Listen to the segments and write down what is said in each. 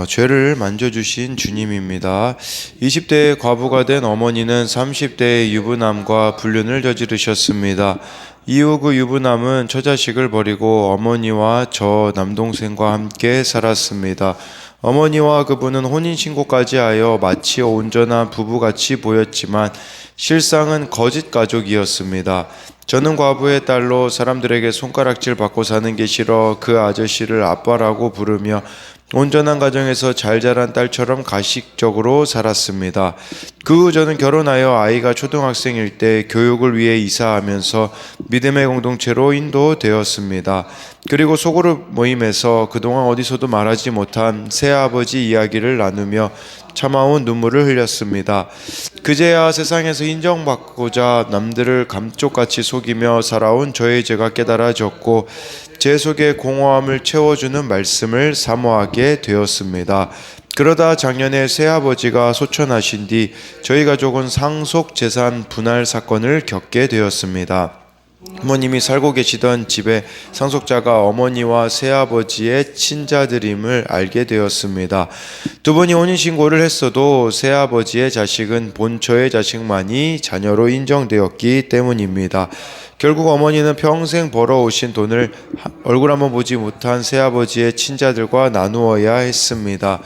죄를 만져주신 주님입니다. 20대의 과부가 된 어머니는 30대의 유부남과 불륜을 저지르셨습니다. 이후 그 유부남은 처자식을 버리고 어머니와 저 남동생과 함께 살았습니다. 어머니와 그분은 혼인신고까지 하여 마치 온전한 부부같이 보였지만 실상은 거짓 가족이었습니다. 저는 과부의 딸로 사람들에게 손가락질 받고 사는 게 싫어 그 아저씨를 아빠라고 부르며 온전한 가정에서 잘 자란 딸처럼 가식적으로 살았습니다. 그 후 저는 결혼하여 아이가 초등학생일 때 교육을 위해 이사하면서 믿음의 공동체로 인도되었습니다. 그리고 소그룹 모임에서 그동안 어디서도 말하지 못한 새아버지 이야기를 나누며 참아온 눈물을 흘렸습니다. 그제야 세상에서 인정받고자 남들을 감쪽같이 속이며 살아온 저의 죄가 깨달아졌고 제 속에 공허함을 채워주는 말씀을 사모하게 되었습니다. 그러다 작년에 새아버지가 소천하신 뒤 저희 가족은 상속재산 분할 사건을 겪게 되었습니다. 부모님이 살고 계시던 집에 상속자가 어머니와 새아버지의 친자들임을 알게 되었습니다. 두 분이 혼인신고를 했어도 새아버지의 자식은 본처의 자식만이 자녀로 인정되었기 때문입니다. 결국 어머니는 평생 벌어오신 돈을 얼굴 한번 보지 못한 새아버지의 친자들과 나누어야 했습니다.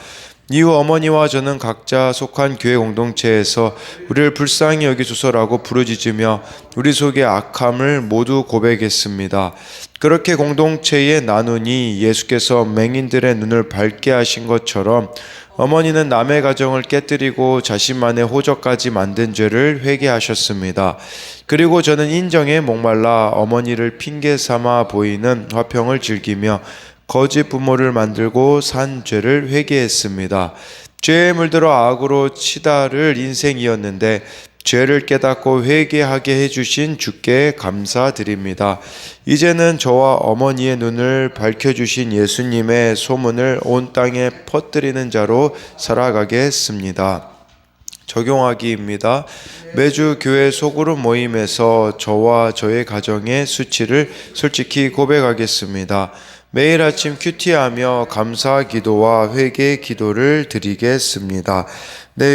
이후 어머니와 저는 각자 속한 교회 공동체에서 우리를 불쌍히 여기소서라고 부르짖으며 우리 속의 악함을 모두 고백했습니다. 그렇게 공동체에 나누니 예수께서 맹인들의 눈을 밝게 하신 것처럼 어머니는 남의 가정을 깨뜨리고 자신만의 호적까지 만든 죄를 회개하셨습니다. 그리고 저는 인정에 목말라 어머니를 핑계 삼아 보이는 화평을 즐기며 거짓 부모를 만들고 산 죄를 회개했습니다. 죄에 물들어 악으로 치달을 인생이었는데 죄를 깨닫고 회개하게 해주신 주께 감사드립니다. 이제는 저와 어머니의 눈을 밝혀주신 예수님의 소문을 온 땅에 퍼뜨리는 자로 살아가겠습니다. 적용하기입니다. 매주 교회 소그룹 모임에서 저와 저의 가정의 수치를 솔직히 고백하겠습니다. 매일 아침 큐티하며 감사 기도와 회개 기도를 드리겠습니다.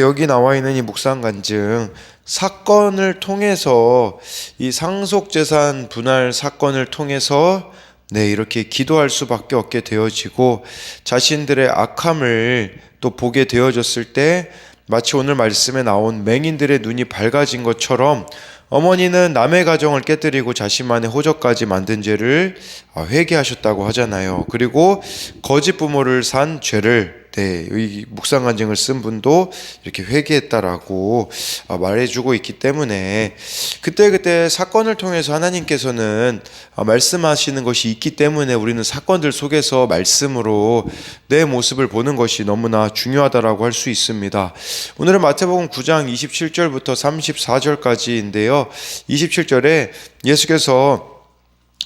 여기 나와 있는 이 묵상 간증 사건을 통해서 이 상속재산 분할 사건을 통해서 이렇게 기도할 수밖에 없게 되어지고 자신들의 악함을 또 보게 되어졌을 때 마치 오늘 말씀에 나온 맹인들의 눈이 밝아진 것처럼 어머니는 남의 가정을 깨뜨리고 자신만의 호적까지 만든 죄를 회개하셨다고 하잖아요. 그리고 거짓 부모를 산 죄를 이 묵상 간증을 쓴 분도 이렇게 회개했다라고 말해주고 있기 때문에 그때 사건을 통해서 하나님께서는 말씀하시는 것이 있기 때문에 우리는 사건들 속에서 말씀으로 내 모습을 보는 것이 너무나 중요하다라고 할 수 있습니다. 오늘은 마태복음 9장 27절부터 34절까지인데요. 27절에 예수께서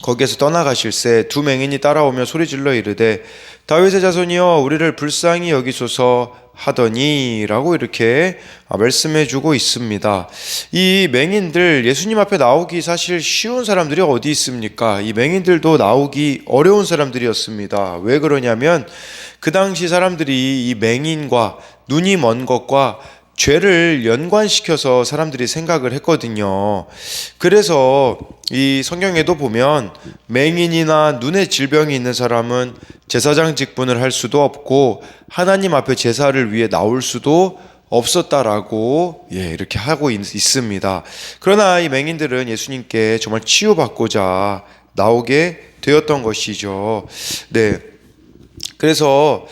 거기에서 떠나가실새 두 맹인이 따라오며 소리질러 이르되 다윗의 자손이여 우리를 불쌍히 여기소서 하더니 라고 이렇게 말씀해주고 있습니다. 이 맹인들 예수님 앞에 나오기 사실 쉬운 사람들이 어디 있습니까? 이 맹인들도 나오기 어려운 사람들이었습니다. 왜 그러냐면 그 당시 사람들이 이 맹인과 눈이 먼 것과 죄를 연관시켜서 사람들이 생각을 했거든요. 그래서 이 성경에도 보면 맹인이나 눈에 질병이 있는 사람은 제사장 직분을 할 수도 없고 하나님 앞에 제사를 위해 나올 수도 없었다라고 이렇게 하고 있습니다. 그러나 이 맹인들은 예수님께 정말 치유받고자 나오게 되었던 것이죠. 그래서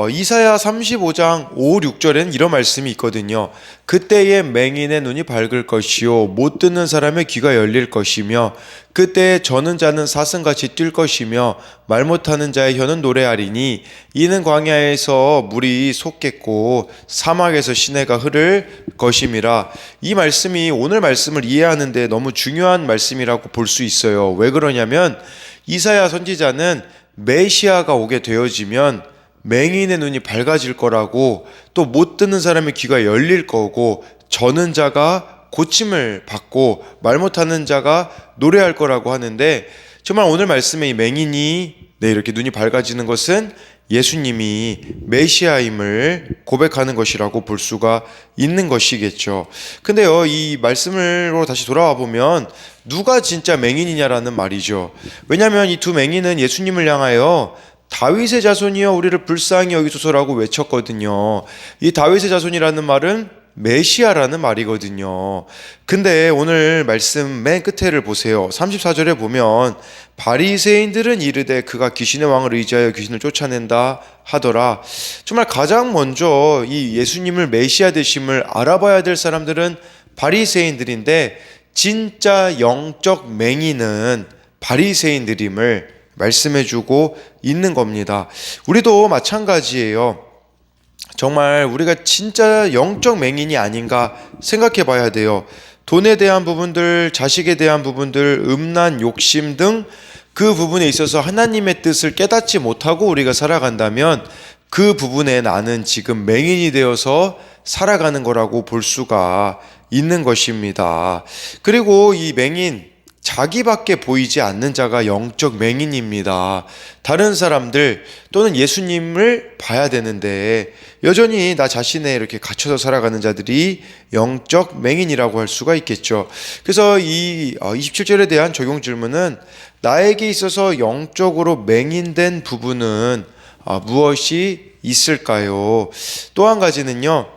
이사야 35장 5, 6절에는 이런 말씀이 있거든요. 그때의 맹인의 눈이 밝을 것이요 못 듣는 사람의 귀가 열릴 것이며 그때에 저는 자는 사슴같이 뛸 것이며 말 못하는 자의 혀는 노래하리니 이는 광야에서 물이 솟겠고 사막에서 시내가 흐를 것임이라. 이 말씀이 오늘 말씀을 이해하는데 너무 중요한 말씀이라고 볼 수 있어요. 왜 그러냐면 이사야 선지자는 메시아가 오게 되어지면 맹인의 눈이 밝아질 거라고 또 못 듣는 사람의 귀가 열릴 거고 저는 자가 고침을 받고 말 못하는 자가 노래할 거라고 하는데 정말 오늘 말씀에 이 맹인이 이렇게 눈이 밝아지는 것은 예수님이 메시아임을 고백하는 것이라고 볼 수가 있는 것이겠죠. 근데요, 이 말씀으로 다시 돌아와 보면 누가 진짜 맹인이냐라는 말이죠. 왜냐하면 이 두 맹인은 예수님을 향하여 다윗의 자손이여 우리를 불쌍히 여기소서라고 외쳤거든요. 이 다윗의 자손이라는 말은 메시아라는 말이거든요. 근데 오늘 말씀 맨 끝에를 보세요. 34절에 보면 바리새인들은 이르되 그가 귀신의 왕을 의지하여 귀신을 쫓아낸다 하더라. 정말 가장 먼저 이 예수님을 메시아 되심을 알아봐야 될 사람들은 바리새인들인데, 진짜 영적 맹인은 바리새인들임을 말씀해주고 있는 겁니다. 우리도 마찬가지예요. 정말 우리가 진짜 영적 맹인이 아닌가 생각해 봐야 돼요. 돈에 대한 부분들, 자식에 대한 부분들, 음란, 욕심 등 그 부분에 있어서 하나님의 뜻을 깨닫지 못하고 우리가 살아간다면 그 부분에 나는 지금 맹인이 되어서 살아가는 거라고 볼 수가 있는 것입니다. 그리고 이 맹인, 자기밖에 보이지 않는 자가 영적 맹인입니다. 다른 사람들 또는 예수님을 봐야 되는데 여전히 나 자신에 이렇게 갇혀서 살아가는 자들이 영적 맹인이라고 할 수가 있겠죠. 그래서 이 27절에 대한 적용 질문은 나에게 있어서 영적으로 맹인된 부분은 무엇이 있을까요? 또 한 가지는요,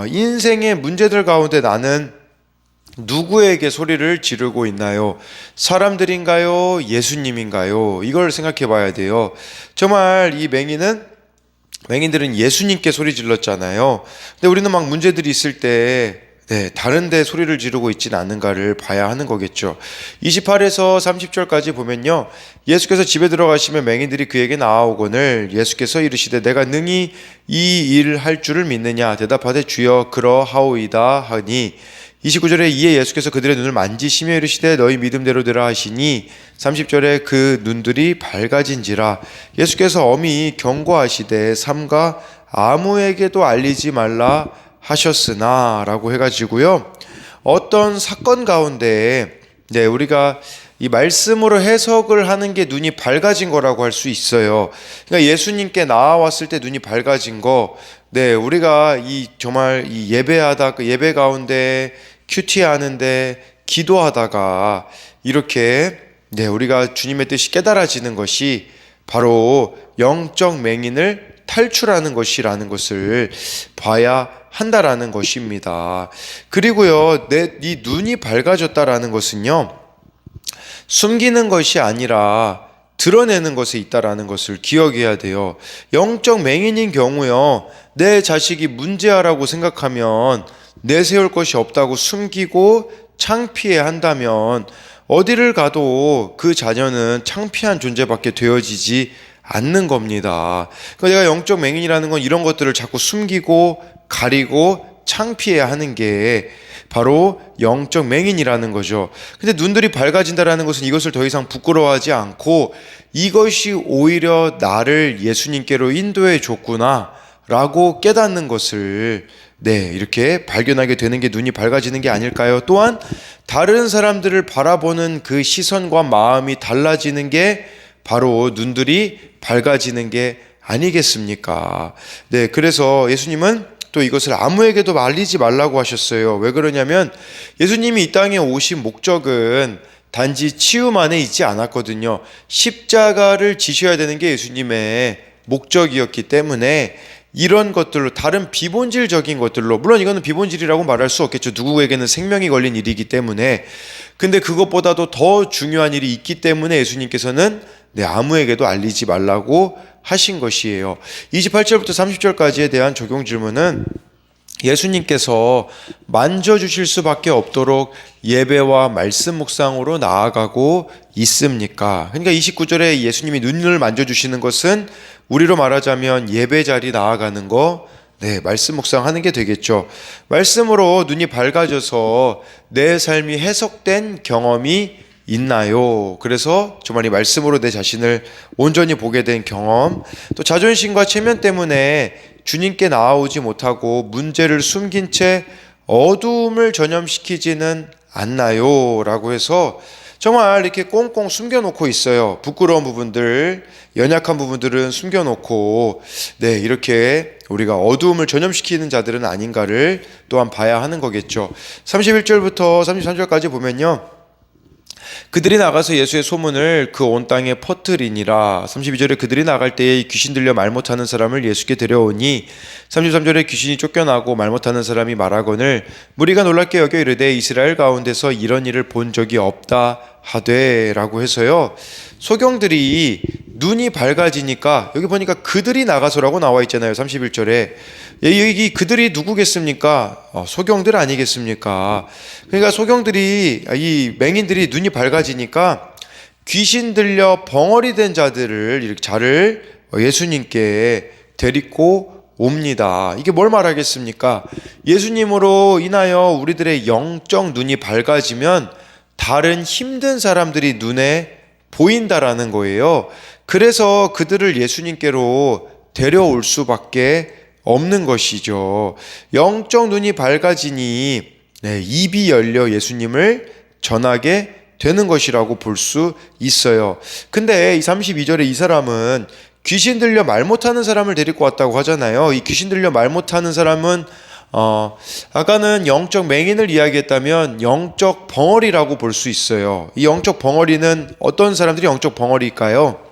인생의 문제들 가운데 나는 누구에게 소리를 지르고 있나요? 사람들인가요? 예수님인가요? 이걸 생각해 봐야 돼요. 정말 이 맹인들은 예수님께 소리 질렀잖아요. 근데 우리는 막 문제들이 있을 때 다른 데 소리를 지르고 있지는 않는가를 봐야 하는 거겠죠. 28에서 30절까지 보면요, 예수께서 집에 들어가시면 맹인들이 그에게 나아오거늘 예수께서 이르시되 내가 능히 이 일 할 줄을 믿느냐 대답하되 주여 그러하오이다 하니 29절에 이에 예수께서 그들의 눈을 만지시며 이르시되 너희 믿음대로 되라 하시니 30절에 그 눈들이 밝아진지라. 예수께서 엄히 경고하시되 삼가 아무에게도 알리지 말라 하셨으나 라고 해가지고요, 어떤 사건 가운데 우리가 이 말씀으로 해석을 하는 게 눈이 밝아진 거라고 할 수 있어요. 그러니까 예수님께 나와왔을 때 눈이 밝아진 거, 우리가 정말 이 예배하다 그 예배 가운데 큐티하는데 기도하다가 이렇게 우리가 주님의 뜻이 깨달아지는 것이 바로 영적 맹인을 탈출하는 것이라는 것을 봐야 한다라는 것입니다. 그리고요, 네 눈이 밝아졌다라는 것은요, 숨기는 것이 아니라 드러내는 것에 있다라는 것을 기억해야 돼요. 영적 맹인인 경우요, 내 자식이 문제아라고 생각하면 내세울 것이 없다고 숨기고 창피해 한다면 어디를 가도 그 자녀는 창피한 존재밖에 되어지지 않는 겁니다. 그러니까 내가 영적 맹인이라는 건 이런 것들을 자꾸 숨기고 가리고 창피해 하는 게 바로 영적 맹인이라는 거죠. 근데 눈들이 밝아진다라는 것은 이것을 더 이상 부끄러워하지 않고 이것이 오히려 나를 예수님께로 인도해 줬구나 라고 깨닫는 것을 이렇게 발견하게 되는 게 눈이 밝아지는 게 아닐까요? 또한 다른 사람들을 바라보는 그 시선과 마음이 달라지는 게 바로 눈들이 밝아지는 게 아니겠습니까? 그래서 예수님은 또 이것을 아무에게도 알리지 말라고 하셨어요. 왜 그러냐면 예수님이 이 땅에 오신 목적은 단지 치유만에 있지 않았거든요. 십자가를 지셔야 되는 게 예수님의 목적이었기 때문에 이런 것들로, 다른 비본질적인 것들로, 물론 이거는 비본질이라고 말할 수 없겠죠. 누구에게는 생명이 걸린 일이기 때문에. 근데 그것보다도 더 중요한 일이 있기 때문에 예수님께서는 아무에게도 알리지 말라고 하신 것이에요. 28절부터 30절까지에 대한 적용 질문은 예수님께서 만져주실 수밖에 없도록 예배와 말씀 묵상으로 나아가고 있습니까? 그러니까 29절에 예수님이 눈을 만져주시는 것은 우리로 말하자면 예배 자리 나아가는 거, 말씀 묵상하는 게 되겠죠. 말씀으로 눈이 밝아져서 내 삶이 해석된 경험이 있나요? 그래서 정말 이 말씀으로 내 자신을 온전히 보게 된 경험, 또 자존심과 체면 때문에 주님께 나아오지 못하고 문제를 숨긴 채 어두움을 전염시키지는 않나요? 라고 해서 정말 이렇게 꽁꽁 숨겨놓고 있어요. 부끄러운 부분들, 연약한 부분들은 숨겨놓고, 네, 이렇게 우리가 어두움을 전염시키는 자들은 아닌가를 또한 봐야 하는 거겠죠. 31절부터 33절까지 보면요, 그들이 나가서 예수의 소문을 그 온 땅에 퍼뜨리니라. 32절에 그들이 나갈 때에 귀신 들려 말 못하는 사람을 예수께 데려오니 33절에 귀신이 쫓겨나고 말 못하는 사람이 말하거늘 무리가 놀랍게 여겨 이르되 이스라엘 가운데서 이런 일을 본 적이 없다 하되 라고 해서요, 소경들이 눈이 밝아지니까, 여기 보니까 그들이 나가서라고 나와 있잖아요. 31절에 여기 그들이 누구겠습니까? 소경들 아니겠습니까? 그러니까 소경들이, 이 맹인들이 눈이 밝아지니까 귀신 들려 벙어리 된 자들을, 이렇게 자를 예수님께 데리고 옵니다. 이게 뭘 말하겠습니까? 예수님으로 인하여 우리들의 영적 눈이 밝아지면 다른 힘든 사람들이 눈에 보인다라는 거예요. 그래서 그들을 예수님께로 데려올 수밖에 없는 것이죠. 영적 눈이 밝아지니 입이 열려 예수님을 전하게 되는 것이라고 볼 수 있어요. 근데 이 32절에 이 사람은 귀신 들려 말 못하는 사람을 데리고 왔다고 하잖아요. 이 귀신 들려 말 못하는 사람은 아까는 영적 맹인을 이야기했다면 영적 벙어리라고 볼 수 있어요. 이 영적 벙어리는 어떤 사람들이 영적 벙어리일까요?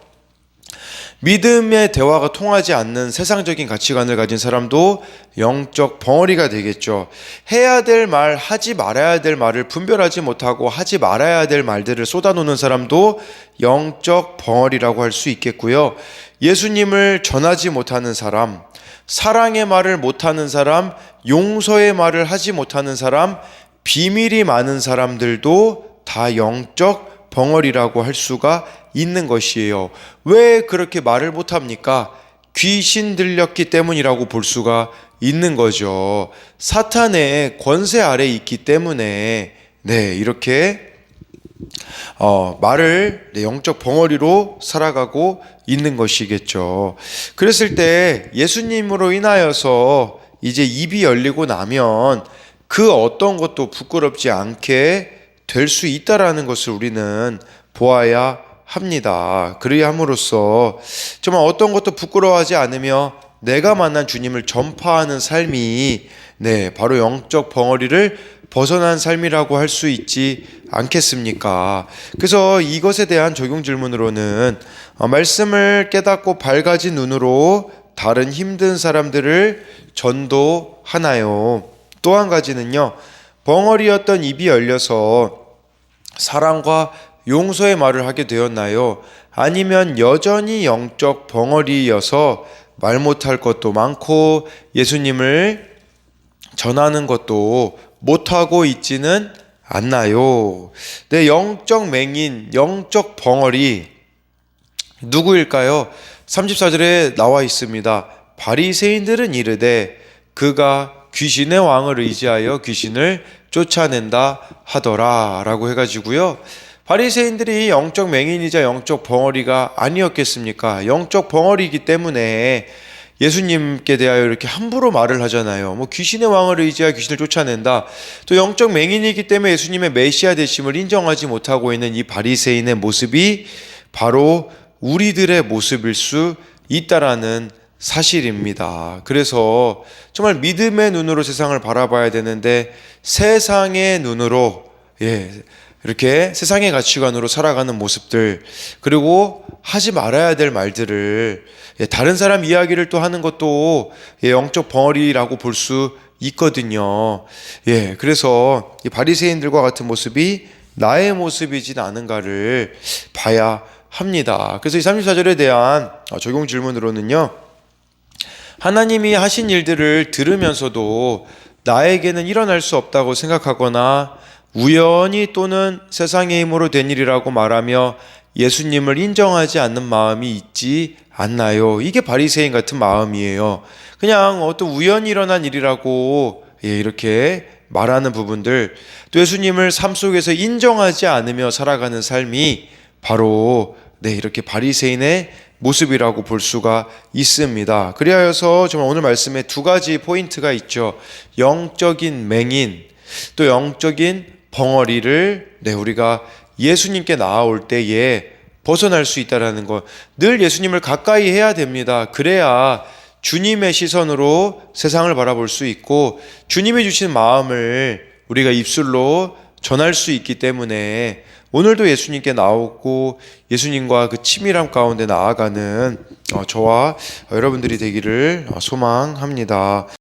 믿음의 대화가 통하지 않는 세상적인 가치관을 가진 사람도 영적 벙어리가 되겠죠. 해야 될 말, 하지 말아야 될 말을 분별하지 못하고 하지 말아야 될 말들을 쏟아놓는 사람도 영적 벙어리라고 할 수 있겠고요. 예수님을 전하지 못하는 사람, 사랑의 말을 못하는 사람, 용서의 말을 하지 못하는 사람, 비밀이 많은 사람들도 다 영적 벙어리라고 할 수가 있는 것이에요. 왜 그렇게 말을 못합니까? 귀신 들렸기 때문이라고 볼 수가 있는 거죠. 사탄의 권세 아래에 있기 때문에 이렇게 말을 영적 벙어리로 살아가고 있는 것이겠죠. 그랬을 때 예수님으로 인하여서 이제 입이 열리고 나면 그 어떤 것도 부끄럽지 않게 될 수 있다라는 것을 우리는 보아야 합니다. 그래야 함으로써 정말 어떤 것도 부끄러워하지 않으며 내가 만난 주님을 전파하는 삶이 바로 영적 벙어리를 벗어난 삶이라고 할 수 있지 않겠습니까? 그래서 이것에 대한 적용 질문으로는 말씀을 깨닫고 밝아진 눈으로 다른 힘든 사람들을 전도하나요? 또 한 가지는요, 벙어리였던 입이 열려서 사랑과 용서의 말을 하게 되었나요? 아니면 여전히 영적 벙어리여서 말 못할 것도 많고 예수님을 전하는 것도 못하고 있지는 않나요? 영적 맹인, 영적 벙어리 누구일까요? 34절에 나와 있습니다. 바리새인들은 이르되 그가 귀신의 왕을 의지하여 귀신을 쫓아낸다 하더라 라고 해가지고요, 바리새인들이 영적 맹인이자 영적 벙어리가 아니었겠습니까? 영적 벙어리이기 때문에 예수님께 대하여 이렇게 함부로 말을 하잖아요. 귀신의 왕을 의지하여 귀신을 쫓아낸다. 또 영적 맹인이기 때문에 예수님의 메시아 되심을 인정하지 못하고 있는 이 바리새인의 모습이 바로 우리들의 모습일 수 있다라는 사실입니다. 그래서 정말 믿음의 눈으로 세상을 바라봐야 되는데 세상의 눈으로 이렇게 세상의 가치관으로 살아가는 모습들, 그리고 하지 말아야 될 말들을 다른 사람 이야기를 또 하는 것도 영적 벙어리라고 볼 수 있거든요. 그래서 이 바리새인들과 같은 모습이 나의 모습이진 않은가를 봐야 합니다. 그래서 이 34절에 대한 적용 질문으로는요, 하나님이 하신 일들을 들으면서도 나에게는 일어날 수 없다고 생각하거나 우연히 또는 세상의 힘으로 된 일이라고 말하며 예수님을 인정하지 않는 마음이 있지 않나요? 이게 바리새인 같은 마음이에요. 그냥 어떤 우연히 일어난 일이라고 이렇게 말하는 부분들, 또 예수님을 삶 속에서 인정하지 않으며 살아가는 삶이 바로 이렇게 바리새인의 모습이라고 볼 수가 있습니다. 그리하여서 정말 오늘 말씀에 두 가지 포인트가 있죠. 영적인 맹인, 또 영적인 벙어리를 우리가 예수님께 나아올 때에 벗어날 수 있다라는 것. 늘 예수님을 가까이 해야 됩니다. 그래야 주님의 시선으로 세상을 바라볼 수 있고 주님이 주신 마음을 우리가 입술로 전할 수 있기 때문에 오늘도 예수님께 나오고 예수님과 그 친밀함 가운데 나아가는 저와 여러분들이 되기를 소망합니다.